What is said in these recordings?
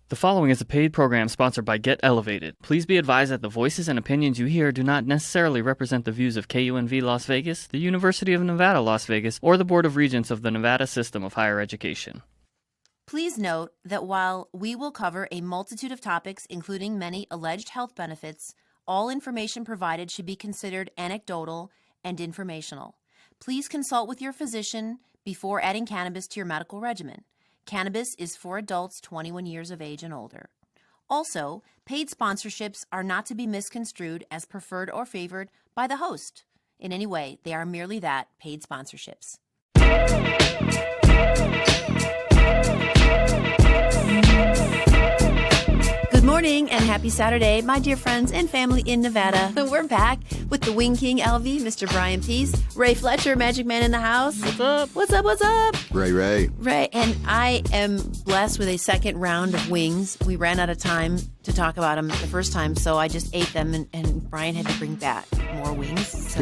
The following is a paid program sponsored by Get Elevated. Please be advised that the voices and opinions you hear do not necessarily represent the views of KUNV Las Vegas, the University of Nevada, Las Vegas, or the Board of Regents of the Nevada System of Higher Education. Please note that while we will cover a multitude of topics, including many alleged health benefits, all information provided should be considered anecdotal and informational. Please consult with your physician before adding cannabis to your medical regimen. Cannabis is for adults 21 years of age and older. Also, paid sponsorships are not to be misconstrued as preferred or favored by the host. In any way, they are merely that, paid sponsorships. Good morning and happy Saturday, my dear friends and family in Nevada. We're back with the Wing King LV, Mr. Brian Peace, Ray Fletcher, Magic Man in the house. What's up? What's up? What's up? Ray. Ray, and I am blessed with a second round of wings. We ran out of time to talk about them the first time, so I just ate them, and Brian had to bring back more wings. So,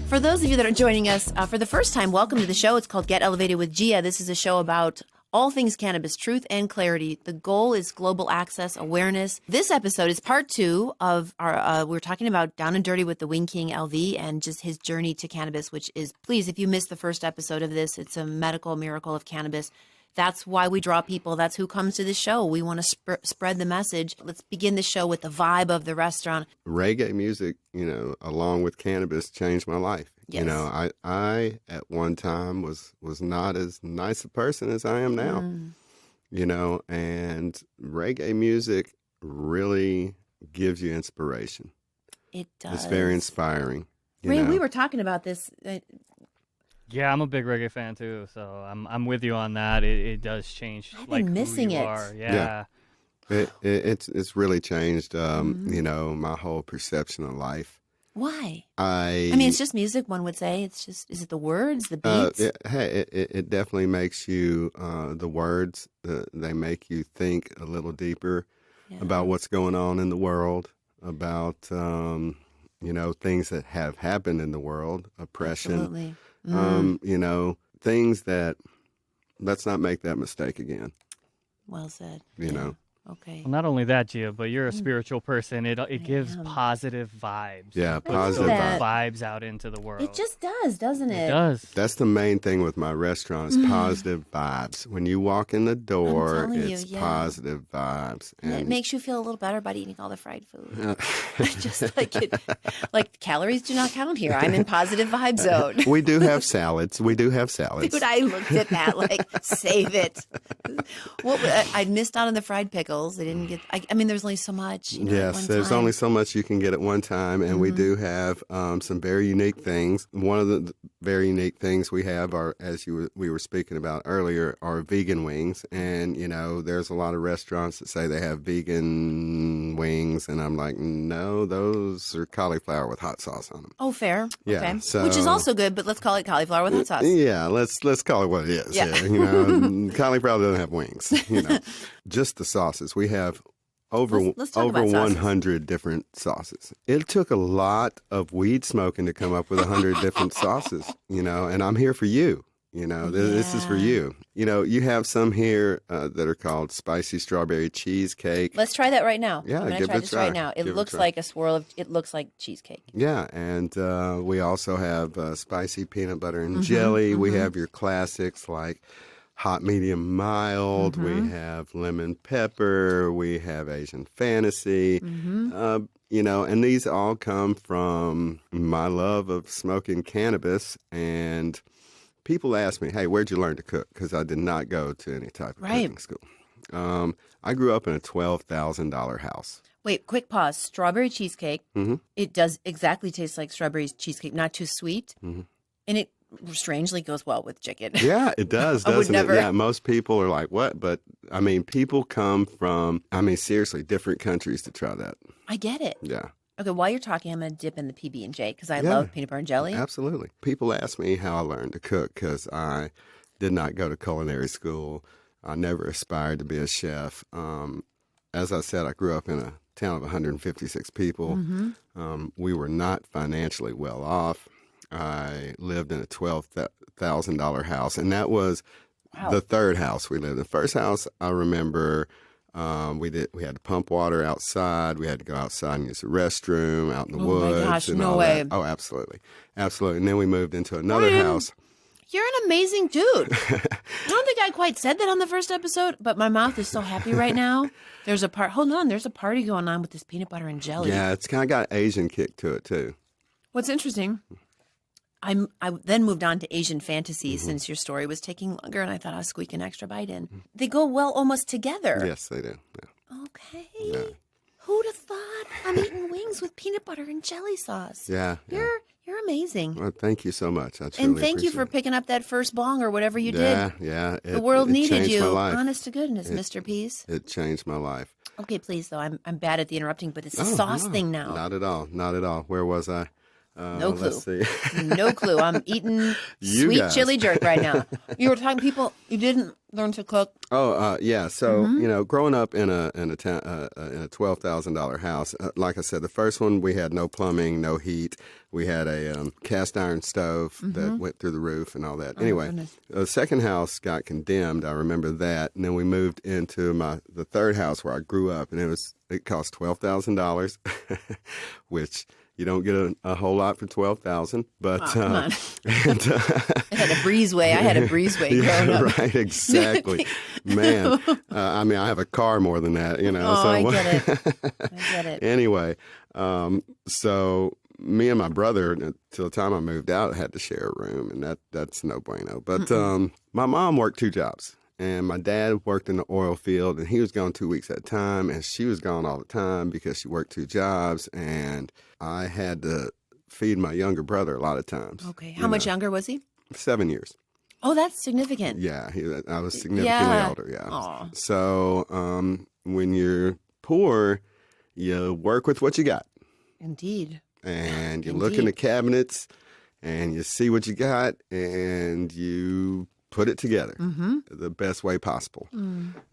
for those of you that are joining us for the first time, welcome to the show. It's called Get Elevated with Gia. This is a show about all things cannabis, truth and clarity. The goal is global access, awareness. This episode is part 2 of our, we're talking about Down and Dirty with the Wing King LV and just his journey to cannabis, which is, please, if you missed the first episode of this, it's a medical miracle of cannabis. That's why we draw people. That's who comes to the show. We want to spread the message. Let's begin the show with the vibe of the restaurant. Reggae music, along with cannabis, changed my life. Yes. I at one time was not as nice a person as I am now. And reggae music really gives you inspiration. It does. It's very inspiring. Ray, we were talking about this. Yeah, I'm a big reggae fan too, so I'm with you on that. It does change. I've been missing who you it. Are. Yeah. It's really changed, my whole perception of life. Why? I mean, it's just music, one would say. It's just, is it the words, the beats? It definitely makes you, the words, they make you think a little deeper about what's going on in the world, about, things that have happened in the world, oppression. Absolutely. Things that, let's not make that mistake again. Well said. You know. Okay. Well, not only that, Gia, but you're a spiritual person. It gives positive vibes. Yeah, positive vibes out into the world. It just does, doesn't it? It does. That's the main thing with my restaurant is positive vibes. When you walk in the door, it's positive vibes. And it makes you feel a little better about eating all the fried food. Just like it. Like, calories do not count here. I'm in positive vibe zone. We do have salads. Dude, I looked at that like, save it. I missed out on the fried pickles. They didn't get. I mean, there's only so much. Yes, there's only so much you can get at one time, and we do have some very unique things. One of the very unique things we have are, as we were speaking about earlier, are vegan wings. And there's a lot of restaurants that say they have vegan wings, and I'm like, no, those are cauliflower with hot sauce on them. Oh, fair. Yeah, okay. so, which is also good, but let's call it cauliflower with hot sauce. Yeah, let's call it what it is. Yeah. Cauliflower doesn't have wings. Just the sauces. We have over 100 different sauces. It took a lot of weed smoking to come up with 100 different sauces, and I'm here for you. This is for you. You have some here that are called spicy strawberry cheesecake. Let's try that right now. Yeah, I'm going to try this right now. It looks like a swirl of, it looks like cheesecake. Yeah, and we also have spicy peanut butter and jelly. We have your classics like hot, medium, mild. We have lemon pepper. We have Asian fantasy. And these all come from my love of smoking cannabis. And people ask me, hey, where'd you learn to cook? Because I did not go to any type of cooking school. I grew up in a $12,000 house. Wait, quick pause. Strawberry cheesecake. It does exactly taste like strawberry cheesecake, not too sweet. And it strangely goes well with chicken. Yeah, it does, doesn't it? Yeah, most people are like, what? But, I mean, people come from, seriously, different countries to try that. I get it. Yeah. Okay, while you're talking, I'm going to dip in the PB&J because I love peanut butter and jelly. Absolutely. People ask me how I learned to cook because I did not go to culinary school. I never aspired to be a chef. As I said, I grew up in a town of 156 people. We were not financially well off. I lived in a $12,000 house, and that was the third house we lived in. The first house, I remember We had to pump water outside. We had to go outside and use the restroom out in the woods. Oh my gosh, and no all way. That. Oh, absolutely. Absolutely. And then we moved into another house. You're an amazing dude. I don't think I quite said that on the first episode, but my mouth is so happy right now. There's a party going on with this peanut butter and jelly. Yeah, it's kind of got an Asian kick to it, too. What's interesting, I then moved on to Asian fantasy Mm-hmm. since your story was taking longer, and I thought I was squeaking an extra bite in. They go well almost together. Yes, they do. Yeah. Okay. Yeah. Who'd have thought I'm eating wings with peanut butter and jelly sauce? Yeah. You're amazing. Well, thank you so much. I truly And thank you for appreciate picking up that first bong or whatever you it. did. Yeah. The world it needed changed you. My life. Honest to goodness, Mr. Peace. It changed my life. Okay, please, though. I'm bad at the interrupting, but it's a sauce thing now. Not at all. Not at all. Where was I? No clue. Let's see. No clue. I'm eating You sweet guys. chili jerk right now. You were talking people you didn't learn to cook. Oh, yeah. So, Mm-hmm. growing up in a $12,000 house, like I said, the first one we had no plumbing, no heat. We had a cast iron stove that went through the roof and all that. Anyway, goodness. the second house got condemned. I remember that, and then we moved into the third house where I grew up, and it cost $12,000, which. You don't get a whole lot for $12,000, but come on. and, I had a breezeway. I had a breezeway growing up. right, exactly, man. I mean, I have a car more than that, Oh, so I get it. I get it. anyway, so me and my brother, till the time I moved out, had to share a room, and that's no bueno. But my mom worked 2 jobs. And my dad worked in the oil field, and he was gone 2 weeks at a time, and she was gone all the time because she worked 2 jobs, and I had to feed my younger brother a lot of times. Okay. How much younger was he? 7 years. Oh, that's significant. Yeah, I was significantly older, yeah. Aw. So when you're poor, you work with what you got, Indeed. and you look in the cabinets, and you see what you got, and you put it together the best way possible.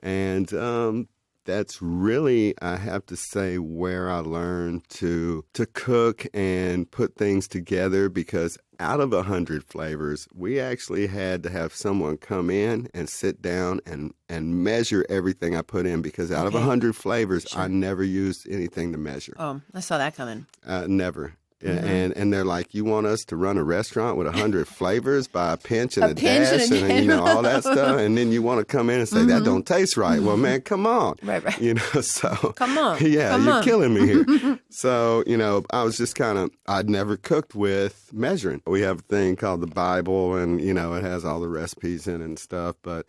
And that's really, I have to say, where I learned to cook and put things together, because out of 100 flavors, we actually had to have someone come in and sit down and measure everything I put in, because out of 100 flavors, I never used anything to measure. Oh, I saw that coming. Never. And they're like, you want us to run a restaurant with 100 flavors by a pinch and a dash and all that stuff, and then you want to come in and say that don't taste right? Well, man, come on, Right. So Come on, yeah, come you're on. killing me here. So I was just I'd never cooked with measuring. We have a thing called the Bible, and it has all the recipes in it and stuff, but.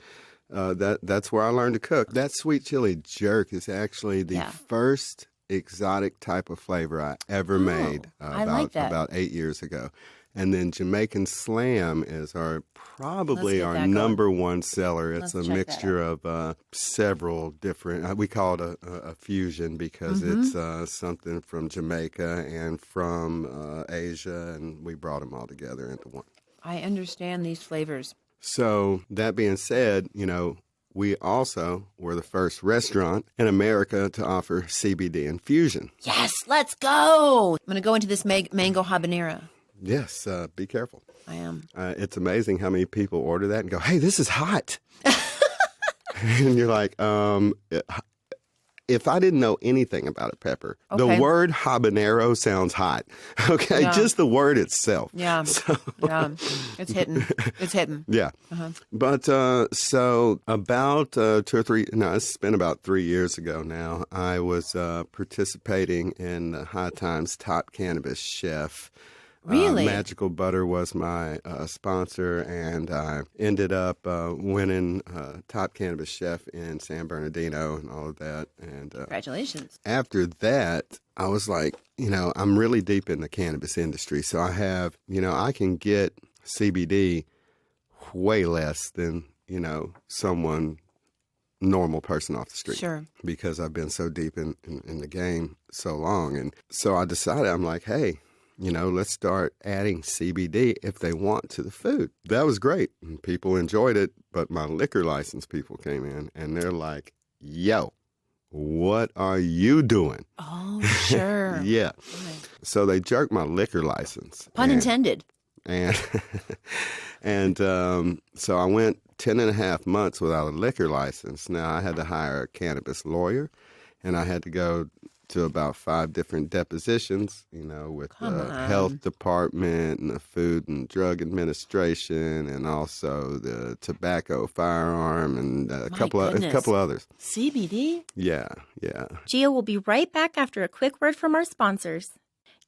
That's where I learned to cook. That sweet chili jerk is actually the first exotic type of flavor I ever made I like that. about 8 years ago. And then Jamaican Slam is probably get our that going. number one seller. It's Let's a check mixture of several different, we call it a fusion, because it's something from Jamaica and from Asia, and we brought them all together into one. I understand these flavors. So that being said, we also were the first restaurant in America to offer CBD infusion. Yes, let's go. I'm going to go into this mango habanero. Yes, be careful. I am. It's amazing how many people order that and go, hey, this is hot. And you're like, if I didn't know anything about a pepper, the word habanero sounds hot. Okay, just the word itself. Yeah, yeah, it's hitting. It's hitting. Yeah. But so about 2 or 3, no, it's been about 3 years ago now, I was participating in the High Times Top Cannabis Chef. Really? Magical Butter was my sponsor, and I ended up winning Top Cannabis Chef in San Bernardino and all of that. And Congratulations. after that, I was like, I'm really deep in the cannabis industry. So I have, I can get CBD way less than, someone normal person off the street. Sure. Because I've been so deep in the game so long. And so I decided, I'm like, hey, let's start adding CBD if they want to the food. That was great. And people enjoyed it, but my liquor license people came in and they're like, yo, what are you doing? Oh, sure. Yeah. Right. So they jerked my liquor license. Pun intended. And so I went 10 and a half months without a liquor license. Now, I had to hire a cannabis lawyer, and I had to go to about 5 different depositions, with the health department and the Food and Drug Administration, and also the tobacco firearm and a couple others. CBD? Yeah. Gio will be right back after a quick word from our sponsors.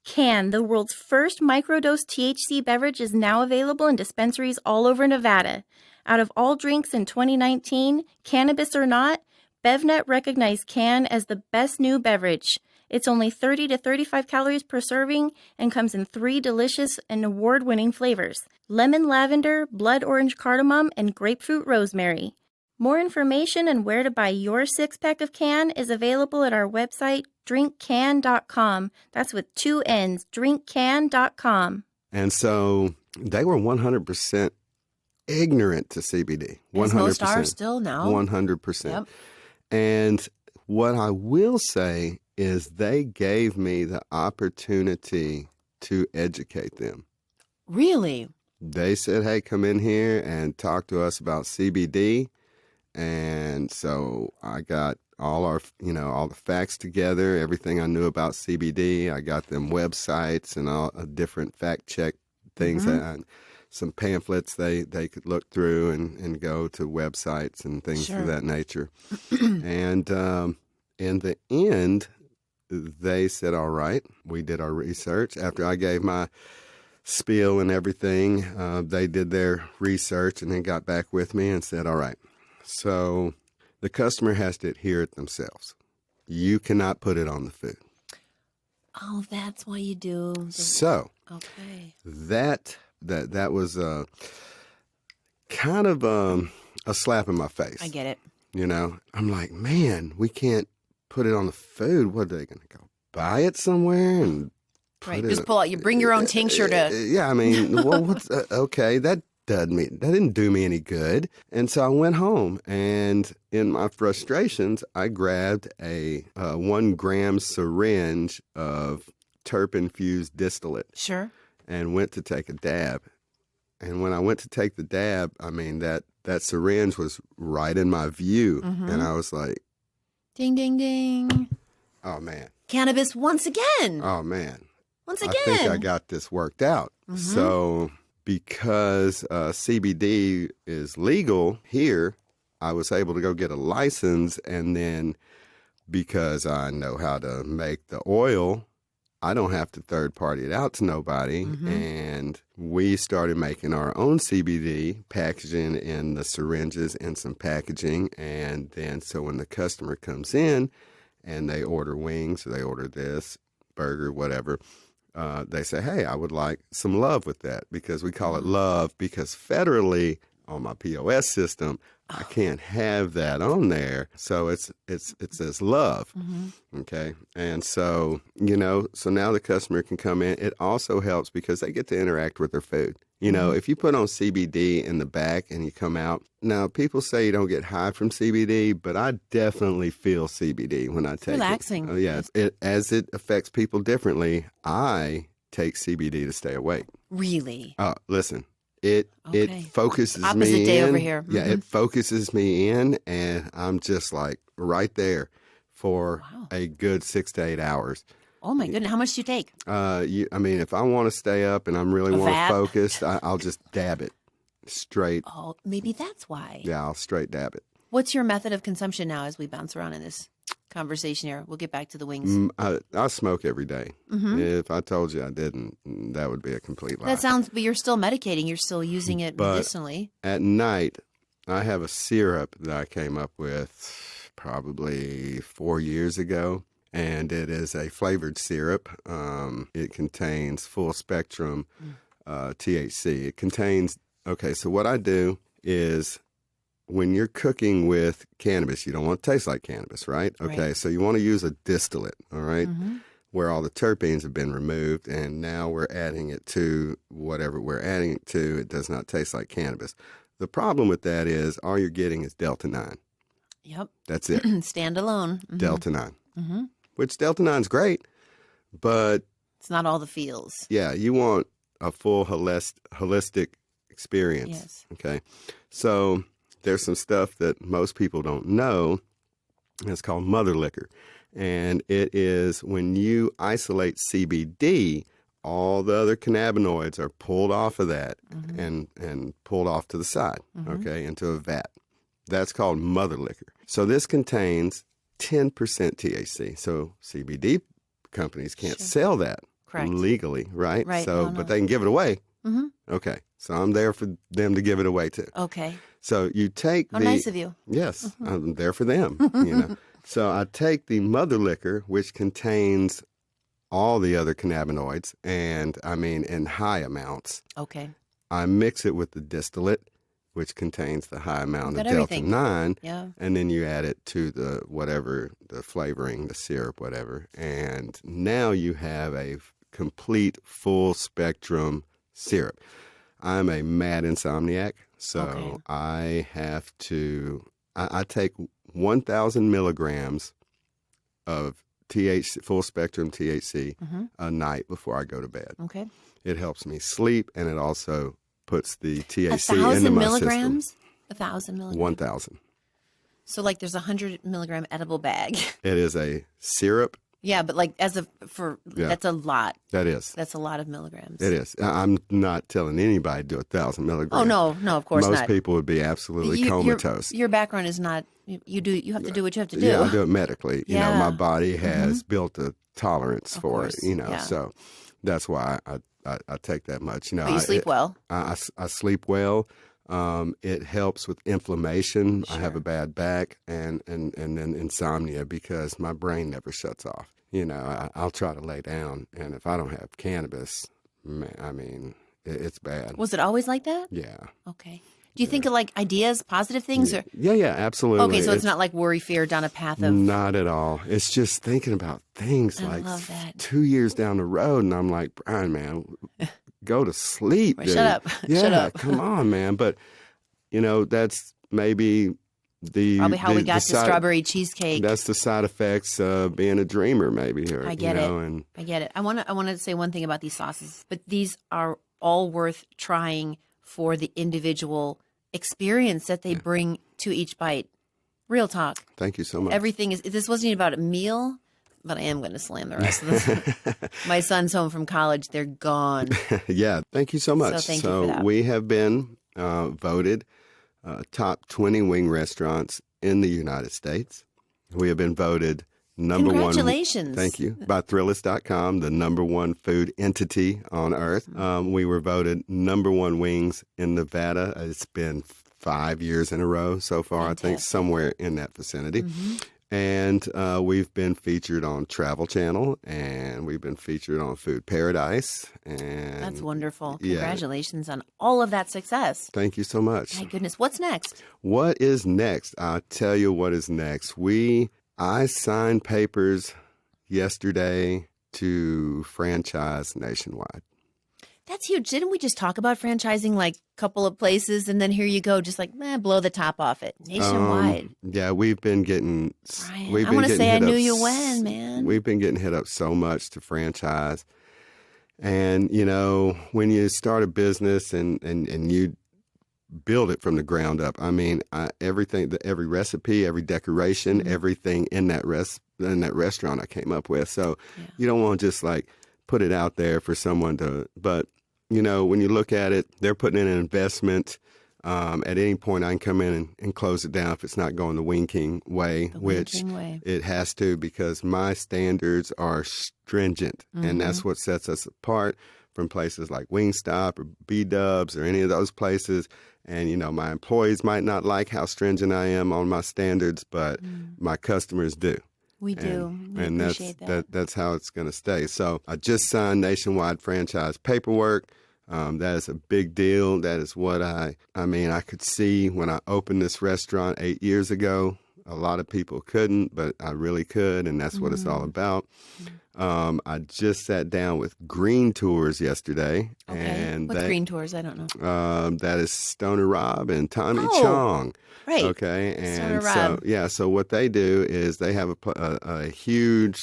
Can, the world's first microdose THC beverage, is now available in dispensaries all over Nevada. Out of all drinks in 2019, cannabis or not, BevNet recognized Can as the best new beverage. It's only 30 to 35 calories per serving and comes in 3 delicious and award-winning flavors: lemon lavender, blood orange cardamom, and grapefruit rosemary. More information and where to buy your 6-pack of Can is available at our website, drinkcan.com. That's with 2 N's, drinkcan.com. And so they were 100% ignorant to CBD. 100%. As most are still now. 100%. Yep. And what I will say is they gave me the opportunity to educate them. Really? They said, hey, come in here and talk to us about CBD. And so I got all the facts together, everything I knew about CBD. I got them websites and all different fact check things, some pamphlets they could look through and go to websites and things of that nature. And in the end, they said, all right, we did our research. After I gave my spiel and everything, they did their research and then got back with me and said, all right, so the customer has to adhere it themselves. You cannot put it on the food. Oh, that's why you do. So Okay. that was kind of a slap in my face. I get it. I'm like, man, we can't put it on the food. What are they going to go buy it somewhere and Right. Just pull out. You bring your own tincture to. Yeah, I mean, well, what's okay? That didn't do me any good. And so I went home, and in my frustrations, I grabbed a 1 gram syringe of terp-infused distillate. Sure. And went to take a dab. And when I went to take the dab, I mean, that syringe was right in my view. And I was like, ding, ding, ding. oh, man. Cannabis once again. Oh, man. Once again. I think I got this worked out. So because CBD is legal here, I was able to go get a license. And then because I know how to make the oil, I don't have to third party it out to nobody. And we started making our own CBD, packaging in the syringes and some packaging. And then so when the customer comes in and they order wings or they order this, burger, whatever, they say, hey, I would like some love with that, because we call it love because federally on my POS system, I can't have that on there. So it says love. Okay. And so, so now the customer can come in. It also helps because they get to interact with their food. If you put on CBD in the back and you come out, now people say you don't get high from CBD, but I definitely feel CBD when I take relaxing. it. Oh, yeah. As it affects people differently, I take CBD to stay awake. Really? Listen. It focuses Opposite me day in. over here. Yeah, it focuses me in, and I'm just like right there for a good 6 to 8 hours. Oh my goodness! How much do you take? I mean, if I want to stay up and I'm really want to focus, I'll just dab it straight. Oh, maybe that's why. Yeah, I'll straight dab it. What's your method of consumption now as we bounce around in this conversation here? We'll get back to the wings. I smoke every day. If I told you I didn't, that would be a complete lie. But you're still medicating. You're still using it medicinally. At night, I have a syrup that I came up with probably 4 years ago, and it is a flavored syrup. It contains full spectrum THC. It contains, so what I do is, when you're cooking with cannabis, you don't want it to taste like cannabis, right? Okay, so you want to use a distillate, all right, where all the terpenes have been removed, and now we're adding it to whatever we're adding it to. It does not taste like cannabis. The problem with that is all you're getting is Delta-9. Yep. That's it. Standalone. Delta-9, which Delta-9's great, but it's not all the feels. Yeah, you want a full holistic experience. Yes. Okay, so there's some stuff that most people don't know. It's called mother liquor. And it is when you isolate CBD, all the other cannabinoids are pulled off of that and pulled off to the side, okay, into a vat. That's called mother liquor. So this contains 10% THC. So CBD companies can't sell that legally, right? So, but they can give it away. Okay. So I'm there for them to give it away too. Okay. So you take How nice of you. Yes, I'm there for them, you know. So I take the mother liquor, which contains all the other cannabinoids, and I mean in high amounts. Okay. I mix it with the distillate, which contains the high amount of Delta-9, and then you add it to the whatever, the flavoring, the syrup, whatever, and now you have a complete full spectrum syrup. I'm a mad insomniac, so I have to, I take 1,000 milligrams of THC, full spectrum THC a night before I go to bed. Okay. It helps me sleep, and it also puts the THC 1,000 into my milligrams? system. 1,000 milligrams? 1,000. So like there's a 100 milligram edible bag. It is a syrup. Yeah, but like that's a lot. That is. That's a lot of milligrams. It is. I'm not telling anybody to do 1,000 milligrams. Oh, no, of course not. Most people would be absolutely comatose. Your background is not, you have to do what you have to do. Yeah, I do it medically. You know, my body has built a tolerance for it, you know, so that's why I take that much. You know, but you sleep well. I sleep well. It helps with inflammation. Sure. I have a bad back and then insomnia because my brain never shuts off. You know, I'll try to lay down, and if I don't have cannabis, man, I mean, it's bad. Was it always like that? Yeah. Okay. Do you think of like ideas, positive things? Or? Yeah, absolutely. Okay, so it's not like worry, fear down a path of... Not at all. It's just thinking about things like 2 years down the road, and I'm like, Brian, man, go to sleep. Shut up. Yeah, Shut up. Come on, man. But, you know, that's maybe probably how we got to strawberry cheesecake. That's the side effects of being a dreamer, maybe. Or, I get it. I get it. I want to say one thing about these sauces, but these are all worth trying for the individual experience that they bring to each bite. Real talk. Thank you so much. Everything is. This wasn't about a meal, but I am going to slam the rest of this. My son's home from college. They're gone. Yeah. Thank you so much. So thank you for that. We have been voted top 20 wing restaurants in the United States. We have been voted number one. Congratulations. Thank you. By Thrillist.com, the number one food entity on earth. We were voted number one wings in Nevada. It's been 5 years in a row so far, I think, somewhere in that vicinity. And we've been featured on Travel Channel, and we've been featured on Food Paradise. And that's wonderful. Congratulations on all of that success. Thank you so much. My goodness. What's next? What is next? I'll tell you what is next. I signed papers yesterday to franchise nationwide. That's huge. Didn't we just talk about franchising like a couple of places, and then here you go, just like blow the top off it nationwide? Yeah, we've been getting. Brian, I want to say I knew you when, man. We've been getting hit up so much to franchise, and you know when you start a business and you build it from the ground up. I mean, everything, every recipe, every decoration, everything in that restaurant I came up with. So you don't want to just like put it out there for someone to, but you know, when you look at it, they're putting in an investment. At any point I can come in and close it down if it's not going the Wing King way, it has to, because my standards are stringent, and that's what sets us apart from places like Wingstop or B-Dubs or any of those places. And, you know, my employees might not like how stringent I am on my standards, but my customers do. We do. We and appreciate that's how it's going to stay. So I just signed nationwide franchise paperwork. That is a big deal. That is what I could see when I opened this restaurant 8 years ago. A lot of people couldn't, but I really could, and that's what it's all about. I just sat down with Green Tours yesterday. Okay. And what's Green Tours? I don't know. That is Stoner Rob and Tommy Chong. Right. Okay. And so what they do is they have a huge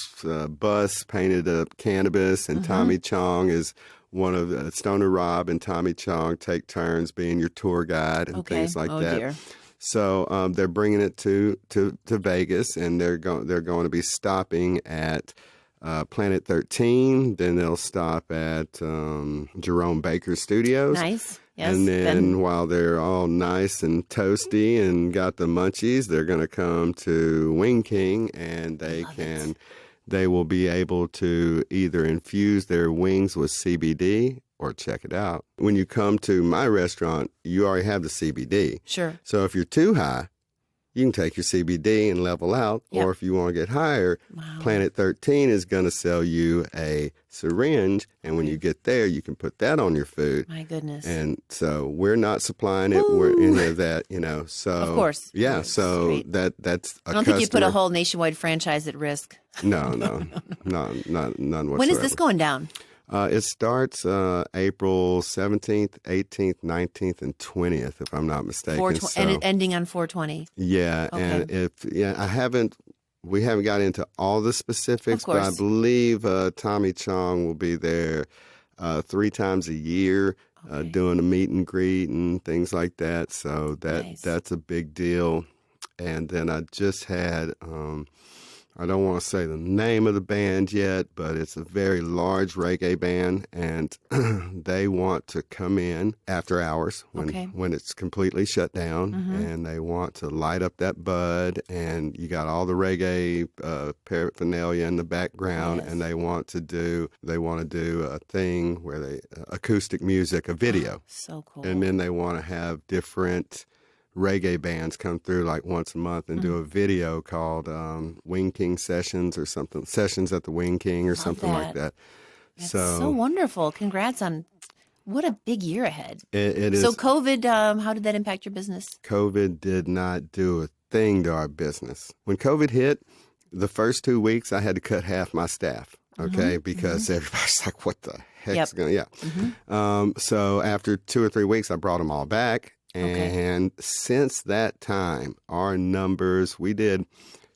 bus painted up Cannabis, and Tommy Chong is one of the Stoner Rob and Tommy Chong take turns being your tour guide and things like that. Dear. So they're bringing it to Vegas, and they're going to be stopping at Planet 13. Then they'll stop at Jerome Baker Studios. Nice. Yes. And then while they're all nice and toasty and got the munchies, they're going to come to Wing King, and they will be able to either infuse their wings with CBD or check it out. When you come to my restaurant, you already have the CBD. Sure. So if you're too high, you can take your CBD and level out. Yep. Or if you want to get higher, Planet 13 is going to sell you a syringe. And when you get there, you can put that on your food. My goodness. And so we're not supplying it. We're into that, So of course. Yeah. So that's I don't think you put a whole nationwide franchise at risk. No, none whatsoever. When is this going down? It starts April 17th, 18th, 19th, and 20th, if I'm not mistaken. And ending on 4/20. Yeah, Okay. And we haven't got into all the specifics, but I believe Tommy Chong will be there 3 times a year doing a meet and greet and things like that. So that's a big deal. And then I just had. I don't want to say the name of the band yet, but it's a very large reggae band, and they want to come in after hours when it's completely shut down, and they want to light up that bud, and you got all the reggae paraphernalia in the background, and they want to do a thing where they acoustic music, a video. So cool. And then they want to have different reggae bands come through like once a month and do a video called Wing King Sessions or something, Sessions at the Wing King or something like that. That's so wonderful. Congrats on what a big year ahead. It is. So COVID, how did that impact your business? COVID did not do a thing to our business. When COVID hit, the first 2 weeks I had to cut half my staff, because everybody's like, what the heck's going on? So after 2 or 3 weeks, I brought them all back. And since that time, our numbers, we did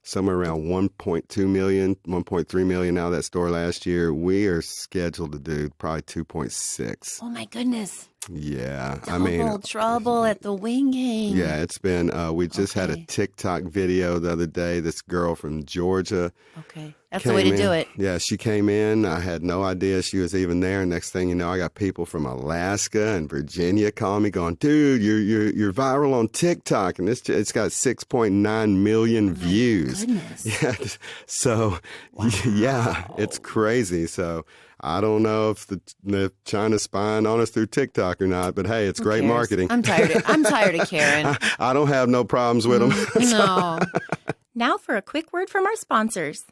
somewhere around 1.2 million, 1.3 million out of that store last year. We are scheduled to do probably 2.6. Oh, my goodness. Yeah. Double trouble at the Wing King. Yeah, it's been, we just had a TikTok video the other day. This girl from Georgia. Okay. That's the way to do it. Yeah, she came in. I had no idea she was even there. Next thing you know, I got people from Alaska and Virginia calling me going, dude, you're viral on TikTok. And it's got 6.9 million views. Goodness. Yeah. So, yeah, it's crazy. So I don't know if China's spying on us through TikTok or not, but hey, it's great marketing. I'm tired of Karen. I don't have no problems with them. No. Now for a quick word from our sponsors.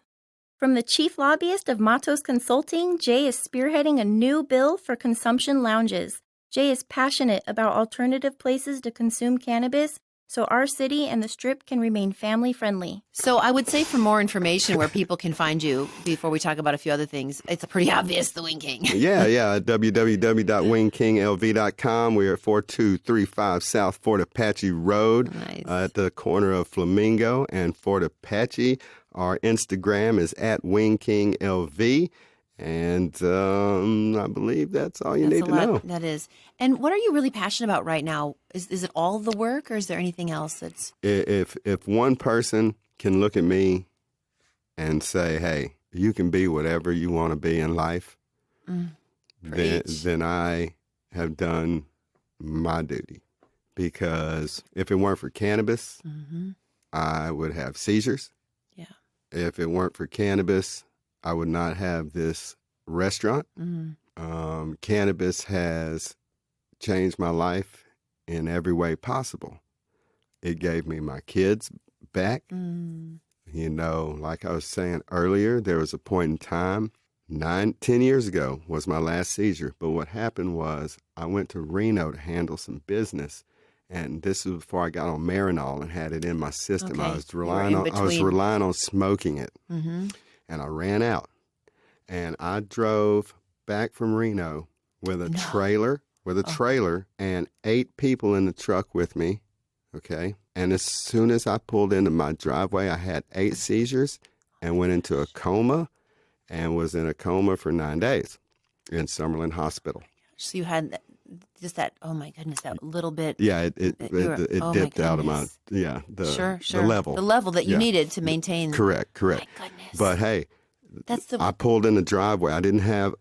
From the chief lobbyist of Matos Consulting, Jay is spearheading a new bill for consumption lounges. Jay is passionate about alternative places to consume cannabis, so our city and the Strip can remain family-friendly. So I would say for more information where people can find you, before we talk about a few other things, it's pretty obvious, the Wing King. Yeah, www.wingkinglv.com. We're at 4235 South Fort Apache Road, at the corner of Flamingo and Fort Apache. Our Instagram is at WingKingLV. And I believe that's all you need to know. That is. And what are you really passionate about right now? Is it all the work, or is there anything else that's... If one person can look at me and say, hey, you can be whatever you want to be in life, then I have done my duty. Because if it weren't for cannabis, I would have seizures. Yeah. If it weren't for cannabis, I would not have this restaurant. Cannabis has changed my life in every way possible. It gave me my kids back. You know, like I was saying earlier, there was a point in time, 10 years ago was my last seizure. But what happened was I went to Reno to handle some business. And this was before I got on Marinol and had it in my system. Okay. I was relying on smoking it. And I ran out. And I drove back from Reno with a trailer and 8 people in the truck with me. Okay. And as soon as I pulled into my driveway, I had 8 seizures and went into a coma and was in a coma for 9 days in Summerlin Hospital. So you had just that. Oh my goodness, that little bit. Yeah, it Oh, dipped my out of my goodness. Sure. the level. The level that you Yeah. needed to maintain. Correct. My goodness. But hey, That's the. I pulled in the driveway. I didn't have.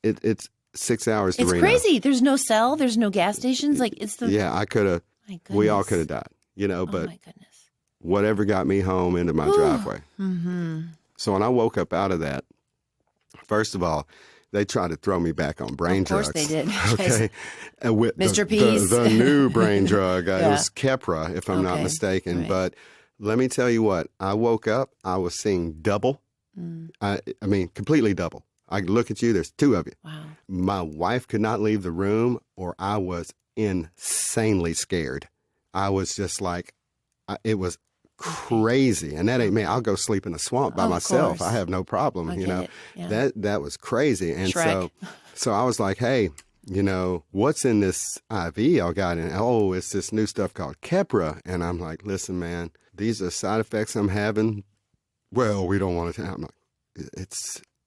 It's 6 hours to It's Reno. crazy. There's no cell. There's no gas stations. Like it's the. Yeah, I could have. My goodness. We all could have died. Oh But my goodness. whatever got me home into my driveway. Mm-hmm. So when I woke up out of that, first of all, they tried to throw me back on brain drugs. Of course they did. Okay. And with Mr. Peace. The new brain drug. It Yeah. was Keppra, if I'm not Okay. mistaken. Right. But let me tell you what, I woke up, I was seeing double. I mean, completely double. I look at you, there's two of you. Wow. My wife could not leave the room, or I was insanely scared. I was just like, it was crazy. And that ain't me. I'll go sleep in a swamp by Of myself. course. I have no problem. I You get know, it. Yeah. that was crazy. And Shrek. so I was like, hey, what's in this IV y'all got in? Oh, it's this new stuff called Keppra. And I'm like, listen, man, these are side effects I'm having. Well, we don't want to. I'm like,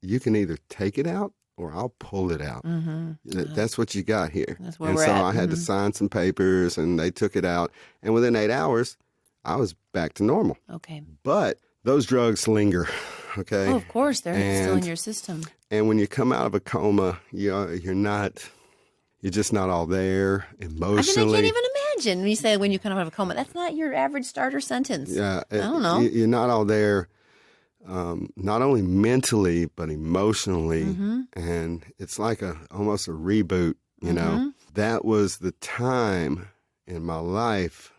you can either take it out or I'll pull it out. Mm-hmm. That's what you got here. That's where and we're so at. I had to sign some papers, and they took it out. And within 8 hours, I was back to normal. Okay. But those drugs linger, okay? Oh, of course, they're still in And- your system. And when you come out of a coma, you're just not all there emotionally. I can't even imagine when you say when you come out of a coma. That's not your average starter sentence. Yeah, I don't know. You're not all there, not only mentally but emotionally, Mm-hmm. and it's like almost a reboot. You know, that was the time in my life.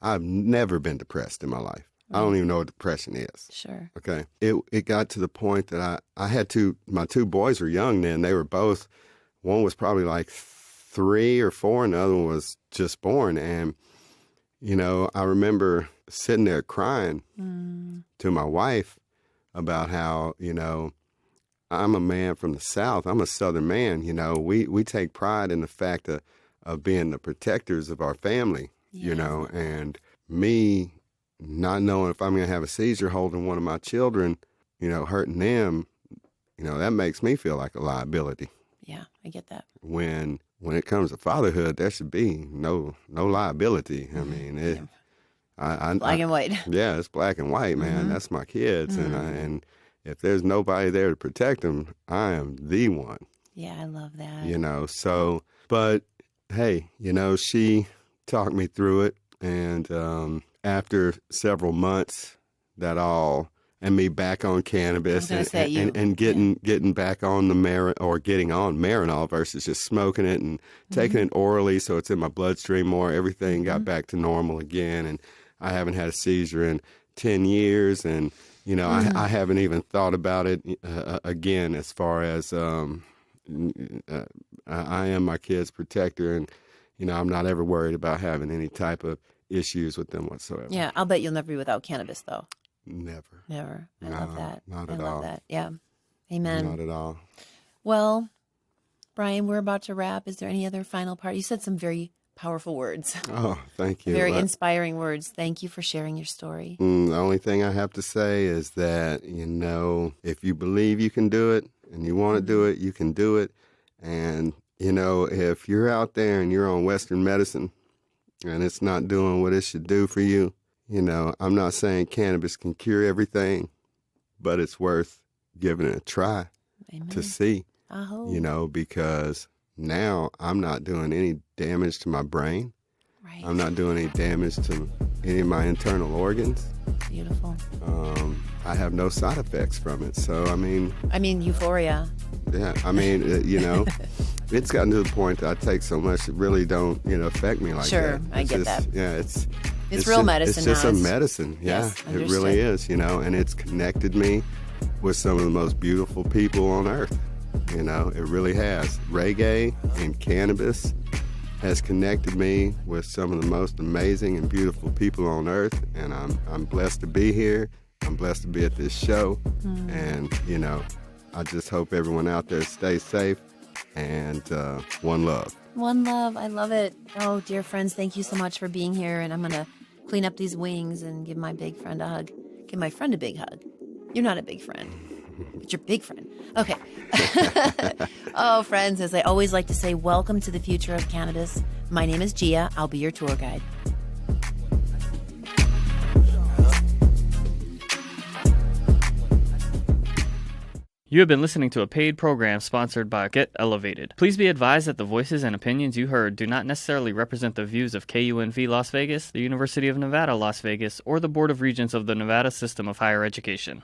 I've never been depressed in my life. I don't even know what depression is. Sure. Okay, it got to the point that I had my two boys were young then. They were both. One was probably like 3 or 4, and the other one was just born. And I remember sitting there crying to my wife about how, I'm a man from the South. I'm a Southern man. We take pride in the fact of being the protectors of our family, and me not knowing if I'm going to have a seizure holding one of my children, hurting them, that makes me feel like a liability. Yeah, I get that. When it comes to fatherhood, there should be no liability. I mean, Black and white. Yeah, it's black and white, man. That's my kids, and if there's nobody there to protect them, I am the one. Yeah, I love that. So, but hey, she talked me through it, and after several months, and me back on cannabis and getting back on the getting on Marinol versus just smoking it and taking it orally, so it's in my bloodstream more. Everything got back to normal again, and I haven't had a seizure in 10 years, and I haven't even thought about it again. As far as I am my kid's protector, and I'm not ever worried about having any type of issues with them whatsoever. Yeah, I'll bet you'll never be without cannabis, though. Never. I love that. Not I at love all. that. Yeah. Amen. Not at all. Well, Brian, we're about to wrap. Is there any other final part? You said some very powerful words. Oh, thank you. Very inspiring words. Thank you for sharing your story. The only thing I have to say is that, if you believe you can do it and you want to do it, you can do it. And, if you're out there and you're on Western medicine and it's not doing what it should do for you, I'm not saying cannabis can cure everything, but it's worth giving it a try. Amen. To see, Aho. because now I'm not doing any damage to my brain. Right. I'm not doing any damage to any of my internal organs. Beautiful. I have no side effects from it. So, euphoria. Yeah, it's gotten to the point that I take so much it really don't, affect me like that. Sure, I get that. Yeah, It's real medicine It's just now. a medicine. Yeah, Yes, it really is, and it's connected me with some of the most beautiful people on earth. It really has. Reggae and cannabis has connected me with some of the most amazing and beautiful people on earth, and I'm blessed to be here. I'm blessed to be at this show, and I just hope everyone out there stays safe, and one love. One love. I love it. Oh, dear friends, thank you so much for being here. And I'm going to clean up these wings and give my big friend a hug. Give my friend a big hug. You're not a big friend. But you're a big friend. Okay. Oh, friends, as I always like to say, welcome to the future of cannabis. My name is Gia. I'll be your tour guide. You have been listening to a paid program sponsored by Get Elevated. Please be advised that the voices and opinions you heard do not necessarily represent the views of KUNV Las Vegas, the University of Nevada, Las Vegas, or the Board of Regents of the Nevada System of Higher Education.